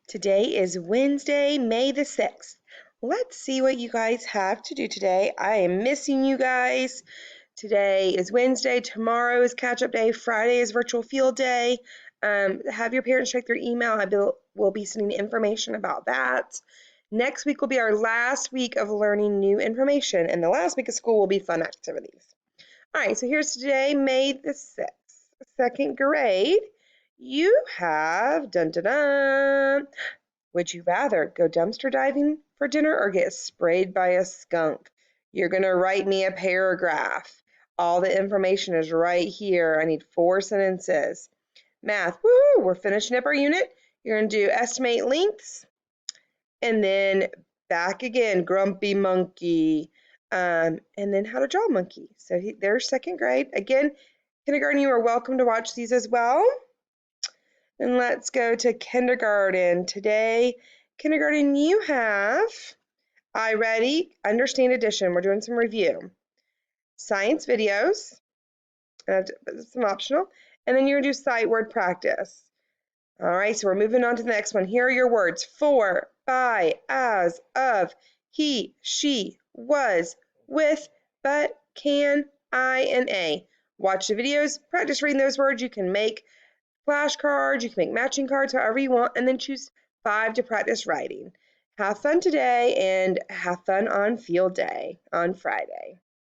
Today is Wednesday, May the 6th. Let's see what you guys have to do today. I am missing you guys. Today is Wednesday, tomorrow is catch-up day, Friday is virtual field day. Have your parents check their email. Will be sending information about that. Next week will be our last week of learning new information, and the last week of school will be fun activities. All right, so here's today, May the 6th, second grade. You have, dun dun dun, would you rather go dumpster diving for dinner or get sprayed by a skunk? You're going to write me a paragraph. All the information is right here. I need 4 sentences. Math, woo, we're finishing up our unit. You're going to do estimate lengths and then back again, grumpy monkey, and then how to draw a monkey. So there's second grade. Again, kindergarten, you are welcome to watch these as well. And let's go to kindergarten. Today, kindergarten, you have iReady, Understand Edition. We're doing some review. Science videos, it's an optional. And then you're going to do sight word practice. All right, so we're moving on to the next one. Here are your words: for, by, as, of, he, she, was, with, but, can, I, and a. Watch the videos, practice reading those words. You can make flashcards, you can make matching cards, however you want, and then choose 5 to practice writing. Have fun today and have fun on field day on Friday.